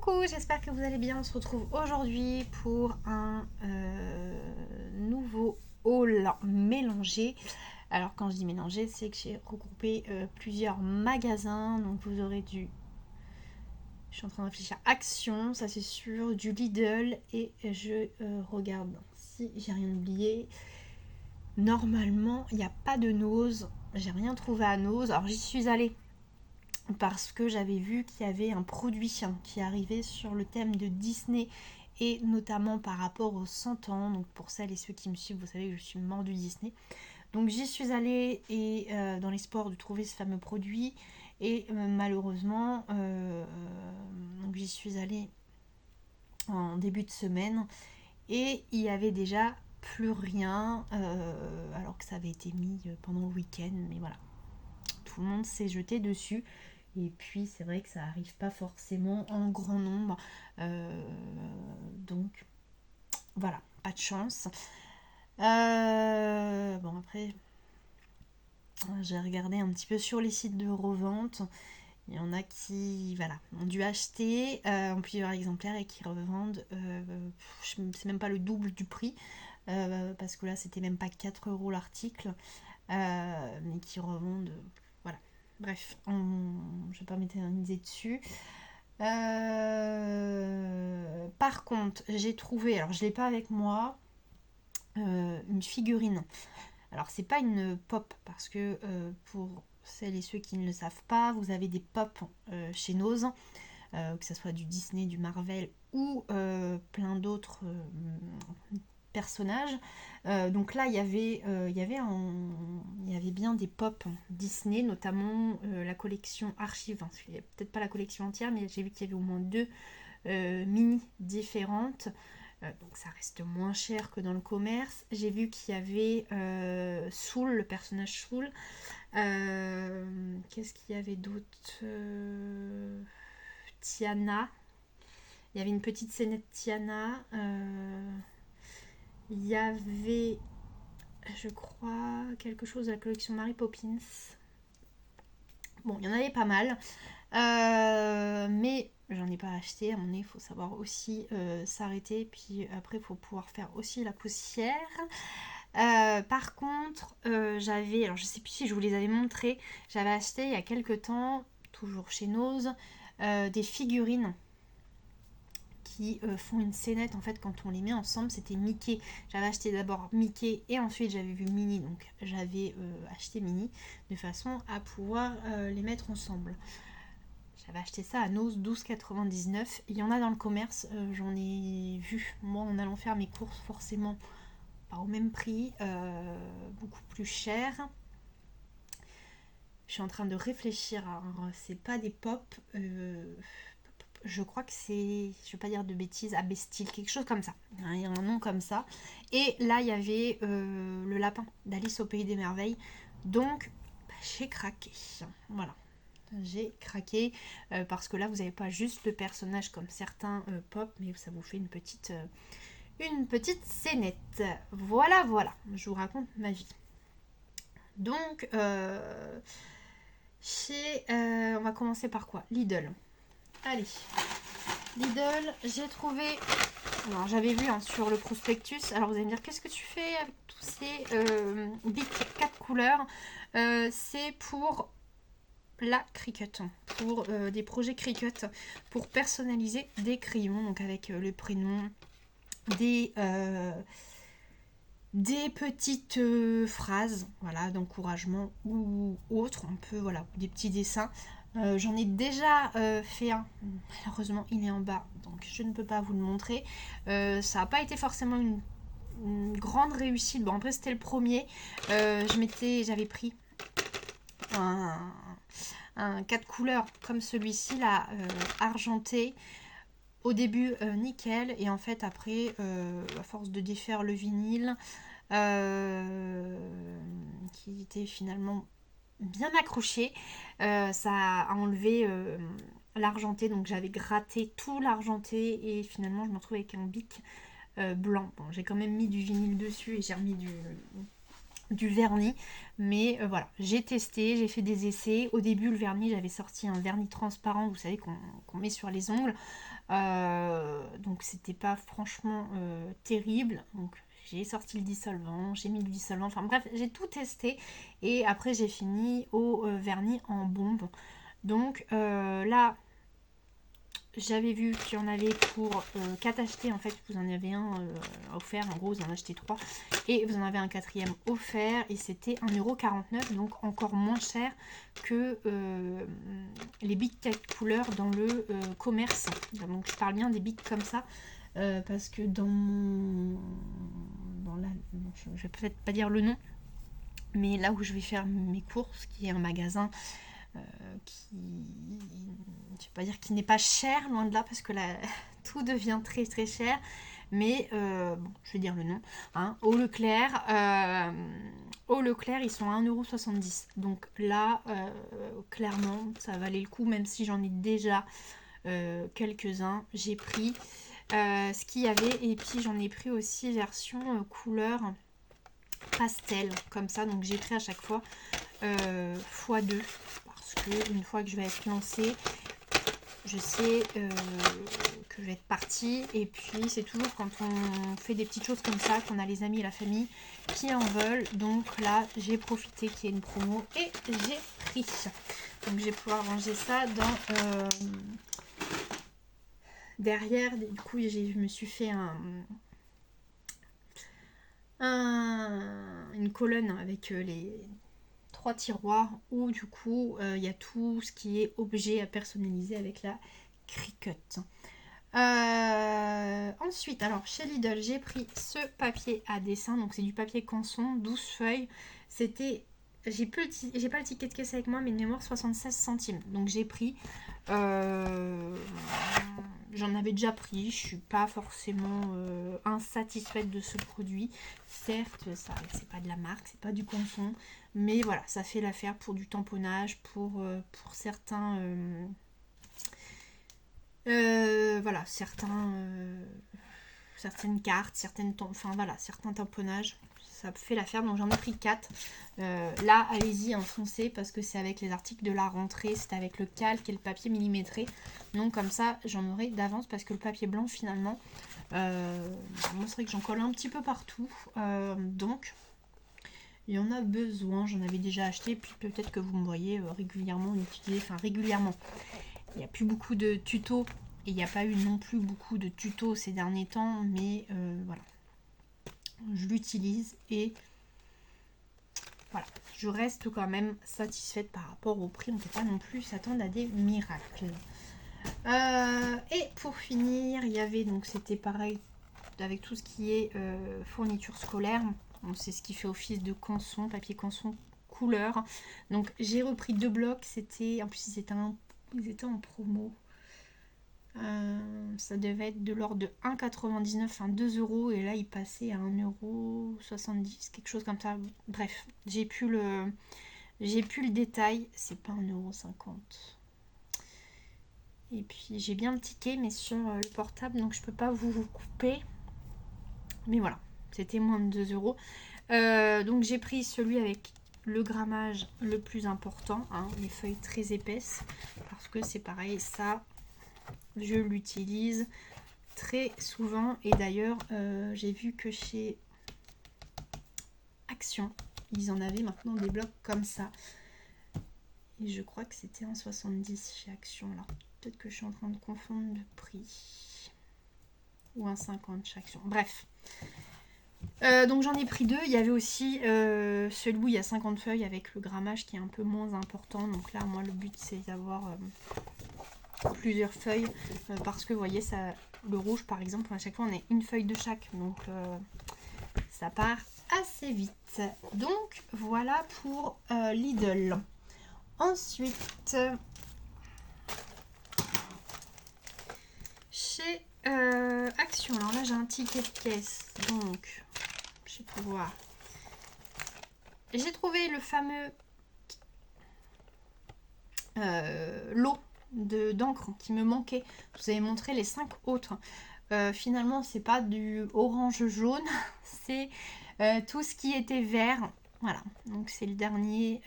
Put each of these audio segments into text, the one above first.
Coucou, j'espère que vous allez bien. On se retrouve aujourd'hui pour un nouveau haul mélangé. Alors quand je dis mélangé, c'est que j'ai regroupé plusieurs magasins. Donc vous aurez je suis en train de réfléchir, Action, ça c'est sûr, du Lidl et je regarde si j'ai rien oublié. Normalement, il n'y a pas de Nose. J'ai rien trouvé à Nose. Alors j'y suis allée parce que j'avais vu qu'il y avait un produit qui arrivait sur le thème de Disney et notamment par rapport aux 100 ans. Donc pour celles et ceux qui me suivent, vous savez que je suis mordue Disney. Donc j'y suis allée et dans l'espoir de trouver ce fameux produit et malheureusement donc j'y suis allée en début de semaine et il y avait déjà plus rien alors que ça avait été mis pendant le week-end, mais voilà, tout le monde s'est jeté dessus. Et puis c'est vrai que ça arrive pas forcément en grand nombre. Donc voilà, pas de chance. Bon après, j'ai regardé un petit peu sur les sites de revente. Il y en a qui voilà, ont dû acheter en plusieurs exemplaires et qui revendent, c'est même pas le double du prix. Parce que là c'était même pas 4 € l'article. Mais qui revendent... voilà. Bref, je ne vais pas m'éterniser dessus. Par contre, j'ai trouvé, alors je ne l'ai pas avec moi, une figurine. Alors c'est pas une pop parce que pour celles et ceux qui ne le savent pas, vous avez des pop chez Nose, que ce soit du Disney, du Marvel ou plein d'autres personnages. Donc là, il y avait bien des pop Disney, notamment la collection Archive. Enfin, peut-être pas la collection entière, mais j'ai vu qu'il y avait au moins 2 mini différentes. Donc ça reste moins cher que dans le commerce. J'ai vu qu'il y avait Soul, le personnage Soul. Qu'est-ce qu'il y avait d'autre? Tiana. Il y avait une petite scénette Tiana. Il y avait, je crois, quelque chose de la collection Mary Poppins. Bon, il y en avait pas mal. Mais j'en ai pas acheté. À mon nez, il faut savoir aussi s'arrêter. Puis après, il faut pouvoir faire aussi la poussière. Par contre, j'avais, alors je sais plus si je vous les avais montrés, j'avais acheté il y a quelques temps, toujours chez Nose, des figurines qui font une scénette en fait quand on les met ensemble. C'était Mickey. J'avais acheté d'abord Mickey et ensuite j'avais vu Minnie, donc j'avais acheté Minnie de façon à pouvoir les mettre ensemble. J'avais acheté ça à Nose 12,99. Il y en a dans le commerce, j'en ai vu moi en allant faire mes courses, forcément pas au même prix, beaucoup plus cher. Je suis en train de réfléchir. Alors, c'est pas des pop. Je crois que c'est, je vais pas dire de bêtises, Abestil, quelque chose comme ça. Il y a un nom comme ça. Et là, il y avait le lapin d'Alice au Pays des Merveilles. Donc, j'ai craqué. Voilà. J'ai craqué parce que là, vous n'avez pas juste le personnage comme certains pop, mais ça vous fait une petite scénette. Voilà, voilà. Je vous raconte ma vie. Donc, on va commencer par quoi? Lidl. Allez, Lidl, j'ai trouvé... Alors, j'avais vu sur le prospectus. Alors, vous allez me dire, qu'est-ce que tu fais avec tous ces bics 4 couleurs? C'est pour la Cricut, pour des projets Cricut, pour personnaliser des crayons, donc avec le prénom, des petites phrases, voilà, d'encouragement ou autre. On peut, voilà, des petits dessins. J'en ai déjà fait un, malheureusement il est en bas donc je ne peux pas vous le montrer. Ça n'a pas été forcément une grande réussite. Bon, après c'était le premier. J'avais pris un 4 couleurs comme celui-ci là, argenté. Au début nickel, et en fait après à force de défaire le vinyle qui était finalement bien accroché, ça a enlevé l'argenté, donc j'avais gratté tout l'argenté et finalement je me retrouve avec un bic blanc. Bon, j'ai quand même mis du vinyle dessus et j'ai remis du vernis. Mais voilà, j'ai testé, j'ai fait des essais. Au début, le vernis, j'avais sorti un vernis transparent, vous savez, qu'on met sur les ongles. Donc c'était pas franchement terrible. Donc j'ai sorti le dissolvant, j'ai mis du dissolvant, enfin bref, j'ai tout testé. Et après j'ai fini au vernis en bombe. Donc là, j'avais vu qu'il y en avait pour 4 achetés. En fait, vous en avez un offert. En gros, vous en achetez 3. Et vous en avez un quatrième offert. Et c'était 1,49 €. Donc encore moins cher que les bics 4 couleurs dans le commerce. Donc je parle bien des bics comme ça. Parce que dans mon... je vais peut-être pas dire le nom. Mais là où je vais faire mes courses, qui est un magasin... qui, je vais pas dire qu'il n'est pas cher, loin de là, parce que là, tout devient très très cher, mais bon, je vais dire le nom, hein, au Leclerc, ils sont à 1,70 €, donc là, clairement, ça valait le coup, même si j'en ai déjà quelques-uns, j'ai pris ce qu'il y avait, et puis j'en ai pris aussi version couleur pastel, comme ça, donc j'ai pris à chaque fois x2, parce que une fois que je vais être lancée, je sais que je vais être partie. Et puis c'est toujours quand on fait des petites choses comme ça qu'on a les amis et la famille qui en veulent. Donc là j'ai profité qu'il y ait une promo et j'ai pris. Donc je vais pouvoir ranger ça dans derrière. Du coup je me suis fait une colonne avec les 3 tiroirs où du coup il y a tout ce qui est objet à personnaliser avec la Cricut. Ensuite, alors chez Lidl, j'ai pris ce papier à dessin, donc c'est du papier canson, 12 feuilles. C'était, j'ai pas le ticket de caisse avec moi, mais de mémoire 76 centimes. Donc j'ai pris, j'en avais déjà pris, je suis pas forcément insatisfaite de ce produit. Certes, ça c'est pas de la marque, c'est pas du canson, mais voilà, ça fait l'affaire pour du tamponnage, pour certains... voilà, certaines cartes, enfin voilà, certains tamponnages, ça fait l'affaire. Donc j'en ai pris 4. Là, allez-y, foncez, parce que c'est avec les articles de la rentrée, c'est avec le calque et le papier millimétré. Donc comme ça, j'en aurai d'avance, parce que le papier blanc, finalement, moi c'est vrai que j'en colle un petit peu partout. Donc, il y en a besoin, j'en avais déjà acheté, puis peut-être que vous me voyez régulièrement l'utiliser, enfin régulièrement. Il n'y a plus beaucoup de tutos et il n'y a pas eu non plus beaucoup de tutos ces derniers temps, mais voilà, je l'utilise et voilà, je reste quand même satisfaite par rapport au prix. On ne peut pas non plus s'attendre à des miracles. Et pour finir, il y avait, donc c'était pareil avec tout ce qui est fourniture scolaire. C'est ce qui fait office de canson, papier canson couleur. Donc j'ai repris 2 blocs, en plus ils étaient en promo. Ça devait être de l'ordre de 1,99, enfin 2 €, et là il passait à 1,70 €, quelque chose comme ça. Bref, j'ai plus le détail, c'est pas 1,50 €. Et puis j'ai bien le ticket, mais sur le portable, donc je peux pas vous couper. Mais voilà, c'était moins de 2 €. Donc j'ai pris celui avec le grammage le plus important, hein, les feuilles très épaisses, parce que c'est pareil, ça je l'utilise très souvent. Et d'ailleurs j'ai vu que chez Action ils en avaient maintenant des blocs comme ça, et je crois que c'était 1,70 chez Action. Alors peut-être que je suis en train de confondre le prix, ou 1,50 chez Action, bref. Donc j'en ai pris 2. Il y avait aussi celui où il y a 50 feuilles avec le grammage qui est un peu moins important. Donc là, moi, le but, c'est d'avoir plusieurs feuilles. Parce que, vous voyez, ça, le rouge, par exemple, à chaque fois, on est une feuille de chaque. Donc, ça part assez vite. Donc, voilà pour Lidl. Ensuite, chez Action. Alors là, j'ai un ticket de caisse. Donc... je vais pouvoir. J'ai trouvé le fameux lot d'encre qui me manquait. Je vous avais montré les 5 autres. Finalement, c'est pas du orange jaune, c'est tout ce qui était vert. Voilà, donc c'est le dernier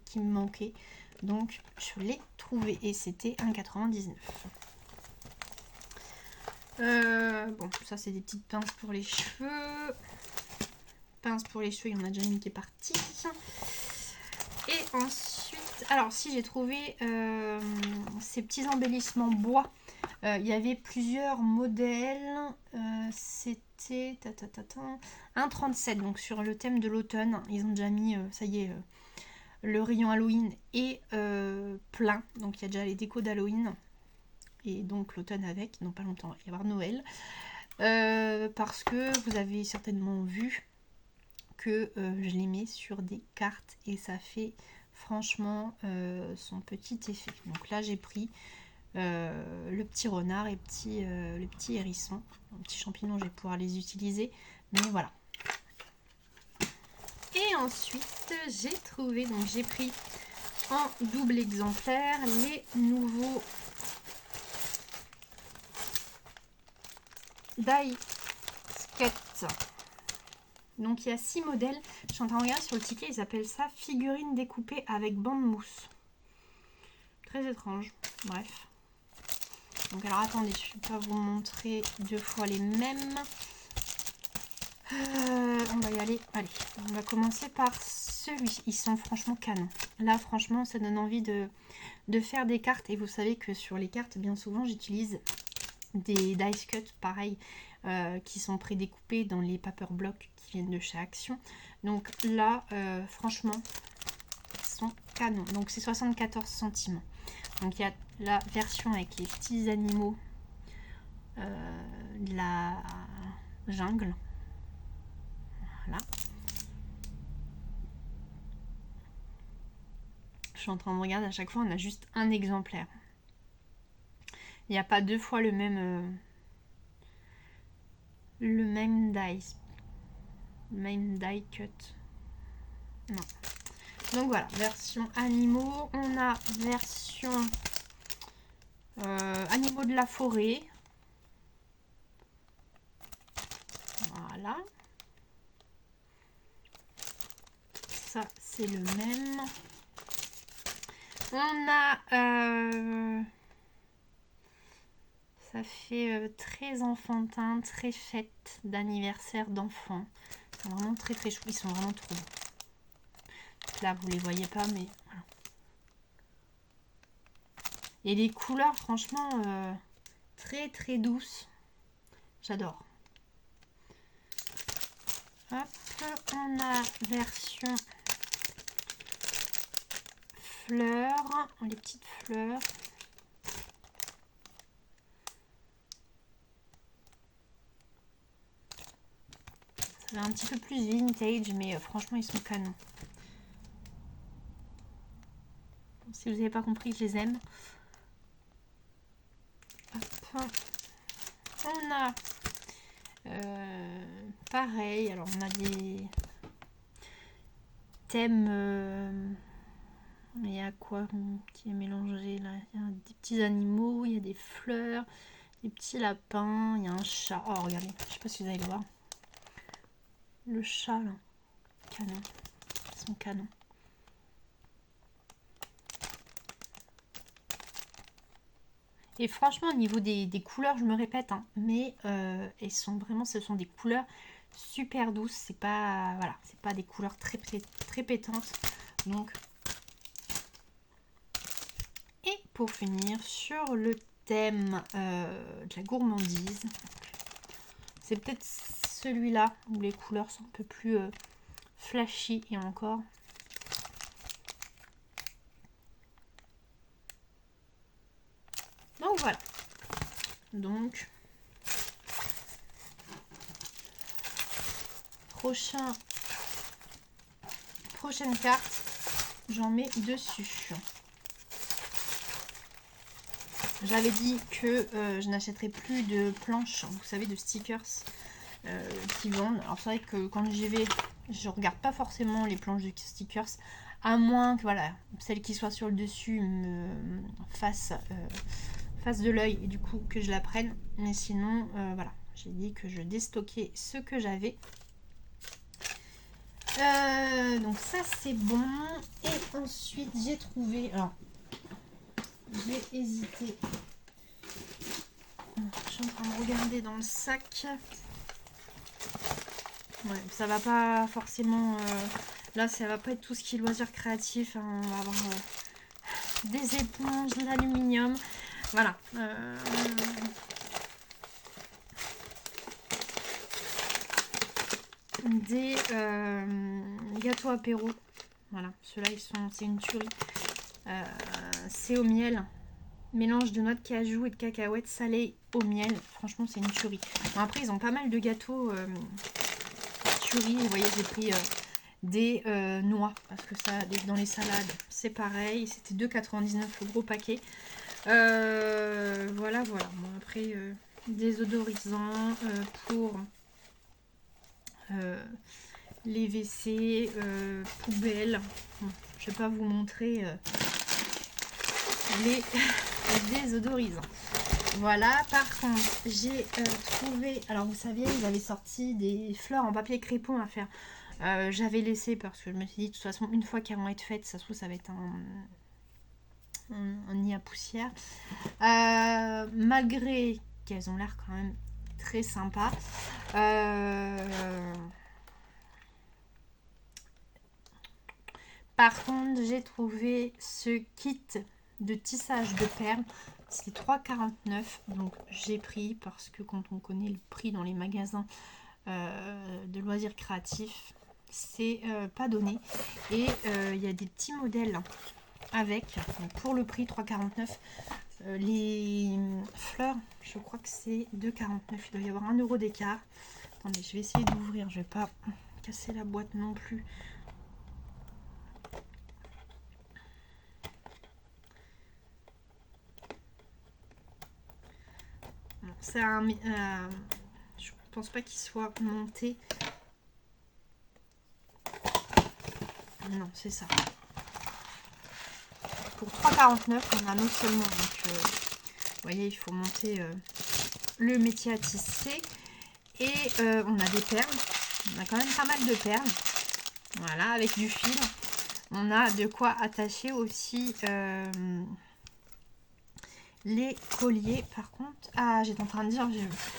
qui me manquait. Donc je l'ai trouvé et c'était 1,99 €. Bon, ça c'est des petites pinces pour les cheveux. Pince pour les cheveux, il y en a déjà une qui est partie. Et ensuite, alors si j'ai trouvé ces petits embellissements bois. Il y avait plusieurs modèles. C'était 1,37 €. Donc sur le thème de l'automne, ils ont déjà mis, ça y est, le rayon Halloween est plein. Donc il y a déjà les décos d'Halloween. Et donc l'automne avec, dans pas longtemps, il va y avoir Noël. Parce que vous avez certainement vu que je les mets sur des cartes et ça fait franchement son petit effet. Donc là j'ai pris le petit renard et le petit hérisson, un petit champignon, je vais pouvoir les utiliser, mais voilà. Et ensuite j'ai trouvé, donc j'ai pris en double exemplaire les nouveaux die cut. Donc il y a 6 modèles. Je suis en train de regarder sur le ticket, ils appellent ça figurine découpée avec bande mousse. Très étrange. Bref. Donc alors attendez, je ne vais pas vous montrer deux fois les mêmes. On va y aller. Allez, on va commencer par celui-ci. Ils sont franchement canons. Là franchement ça donne envie de faire des cartes. Et vous savez que sur les cartes, bien souvent j'utilise des dice cut pareil. Qui sont prédécoupés dans les paper blocks qui viennent de chez Action. Donc là, franchement, ils sont canons. Donc c'est 74 centimes. Donc il y a la version avec les petits animaux de la jungle. Voilà. Je suis en train de regarder, à chaque fois on a juste un exemplaire. Il n'y a pas deux fois le même dice. Même die cut. Non. Donc voilà, version animaux. On a version animaux de la forêt. Voilà. Ça, c'est le même. On a... ça fait très enfantin, très fête d'anniversaire d'enfants. Ils sont vraiment très très chou. Ils sont vraiment trop beaux. Là, vous les voyez pas, mais voilà. Et les couleurs, franchement, très très douces. J'adore. Hop, on a version fleurs, les petites fleurs. Ça va un petit peu plus vintage, mais franchement, ils sont canons. Si vous n'avez pas compris, je les aime. Hop. On a pareil, alors on a des thèmes. Il y a quoi qui est mélangé là? Il y a des petits animaux, il y a des fleurs, des petits lapins, il y a un chat. Oh, regardez, je sais pas si vous allez le voir. Le chat là, canon. Ils sont canons. Et franchement, au niveau des couleurs, je me répète, hein, mais elles sont vraiment, ce sont des couleurs super douces. C'est pas, voilà, c'est pas des couleurs très pétantes. Donc, et pour finir, sur le thème de la gourmandise, c'est peut-être celui-là où les couleurs sont un peu plus flashy et encore. Donc voilà. Donc prochaine carte, j'en mets dessus. J'avais dit que je n'achèterai plus de planches, vous savez, de stickers qui vendent. Alors c'est vrai que quand j'y vais, je regarde pas forcément les planches de stickers, à moins que voilà, celle qui soit sur le dessus me fasse de l'œil et du coup que je la prenne. Mais sinon, voilà, j'ai dit que je déstockais ce que j'avais. Donc ça c'est bon. Et ensuite j'ai trouvé, alors je vais hésiter, je suis en train de regarder dans le sac. Ouais, ça va pas forcément, là ça va pas être tout ce qui est loisirs créatifs, hein. On va avoir des éponges, de l'aluminium, voilà. Des gâteaux apéro, voilà, ceux-là c'est une tuerie. C'est au miel, mélange de noix de cajou et de cacahuètes salées au miel, franchement c'est une tuerie. Bon, après ils ont pas mal de gâteaux tuerie, vous voyez j'ai pris des noix parce que ça dans les salades c'est pareil, c'était 2,99 le gros paquet. Voilà. Bon, après des odorisants pour les WC, poubelles. Bon, je vais pas vous montrer les désodorisants. Voilà, par contre, j'ai trouvé... Alors, vous saviez, ils avaient sorti des fleurs en papier crépon à faire. J'avais laissé parce que je me suis dit, de toute façon, une fois qu'elles vont être faites, ça se trouve, ça va être un nid à poussière. Malgré qu'elles ont l'air quand même très sympas. Par contre, j'ai trouvé ce kit de tissage de perles. C'était 3,49 €. Donc j'ai pris parce que quand on connaît le prix dans les magasins de loisirs créatifs, c'est pas donné. Et il y a des petits modèles avec, donc pour le prix 3,49 €. Les fleurs, je crois que c'est 2,49 €. Il doit y avoir 1 € d'écart. Attendez, je vais essayer d'ouvrir. Je vais pas casser la boîte non plus. C'est un... je pense pas qu'il soit monté. Non, c'est ça. Pour 3,49 €, on a non seulement... Donc, vous voyez, il faut monter le métier à tisser. Et on a des perles. On a quand même pas mal de perles. Voilà, avec du fil. On a de quoi attacher aussi... les colliers. Par contre, ah, j'étais en train de dire,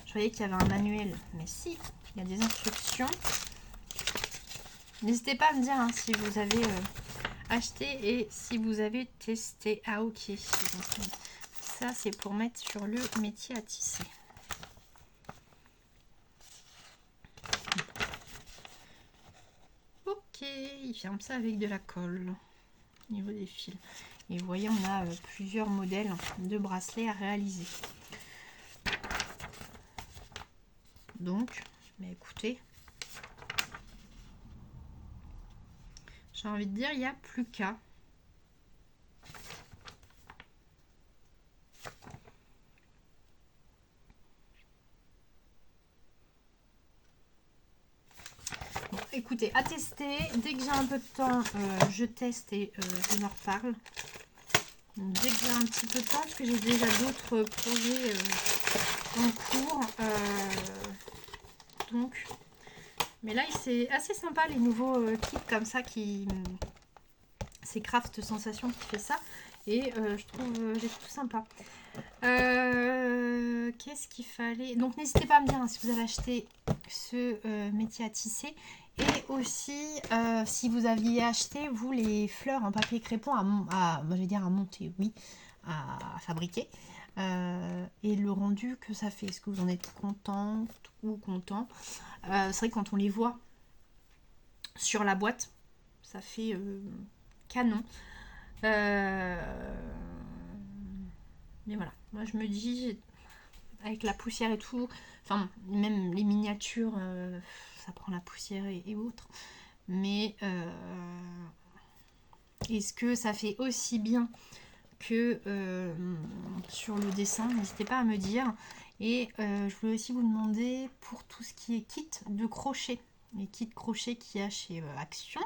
je voyais qu'il y avait un manuel, mais si, il y a des instructions. N'hésitez pas à me dire hein, si vous avez acheté et si vous avez testé. Ah ok, donc, ça c'est pour mettre sur le métier à tisser. Ok, il ferme ça avec de la colle au niveau des fils. Et vous voyez, on a plusieurs modèles de bracelets à réaliser. Donc, mais écoutez, j'ai envie de dire, il n'y a plus qu'à. Bon, écoutez, à tester. Dès que j'ai un peu de temps, je teste et je en reparle. Donc, dès que j'ai un petit peu de temps, parce que j'ai déjà d'autres projets en cours. Donc, mais là, c'est assez sympa les nouveaux kits comme ça qui... C'est Craft Sensation qui fait ça. Et je trouve sympa. Qu'est-ce qu'il fallait? Donc n'hésitez pas à me dire hein, si vous avez acheté ce métier à tisser. Et aussi si vous aviez acheté vous les fleurs en papier crépon je vais dire à monter, oui, à fabriquer. Et le rendu que ça fait. Est-ce que vous en êtes content ou content? C'est vrai que quand on les voit sur la boîte, ça fait canon. Mais voilà, moi je me dis, avec la poussière et tout, enfin même les miniatures, ça prend la poussière et autres. Mais est-ce que ça fait aussi bien que sur le dessin? N'hésitez pas à me dire. Et je voulais aussi vous demander pour tout ce qui est kit de crochet, les kits crochet qu'il y a chez Action.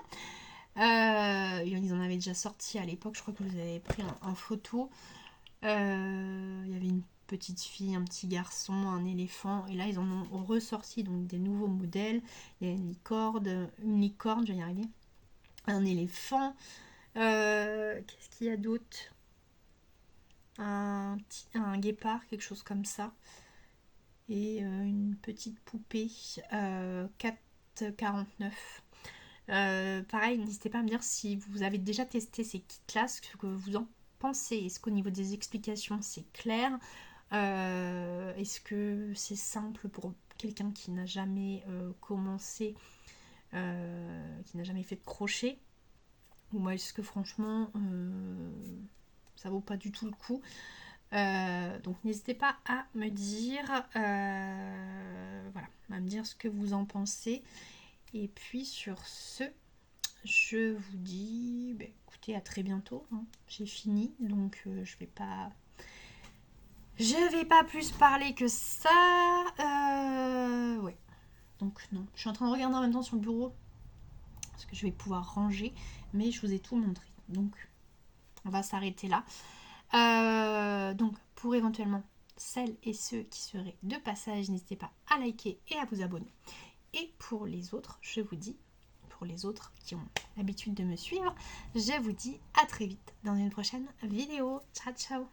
Ils en avaient déjà sorti à l'époque, je crois que vous avez pris en photo. Il y avait une petite fille, un petit garçon, un éléphant. Et là, ils en ont ressorti donc des nouveaux modèles. Il y a une licorne, je vais y arriver. Un éléphant. Qu'est-ce qu'il y a d'autre? Un guépard, quelque chose comme ça. Et une petite poupée. 4,49. Pareil, n'hésitez pas à me dire si vous avez déjà testé ces kits-là, ce que vous en pensez. Est-ce qu'au niveau des explications, c'est clair? Est-ce que c'est simple pour quelqu'un qui n'a jamais commencé, qui n'a jamais fait de crochet? Ou moi, est-ce que franchement, ça vaut pas du tout le coup? Donc n'hésitez pas à me dire, voilà, à me dire ce que vous en pensez. Et puis sur ce, je vous dis, bah, écoutez, à très bientôt. Hein. J'ai fini, donc je vais pas plus parler que ça. Ouais. Donc non, je suis en train de regarder en même temps sur le bureau parce que je vais pouvoir ranger, mais je vous ai tout montré. Donc on va s'arrêter là. Donc pour éventuellement celles et ceux qui seraient de passage, n'hésitez pas à liker et à vous abonner. Et pour les autres, je vous dis, pour les autres qui ont l'habitude de me suivre, je vous dis à très vite dans une prochaine vidéo. Ciao ciao.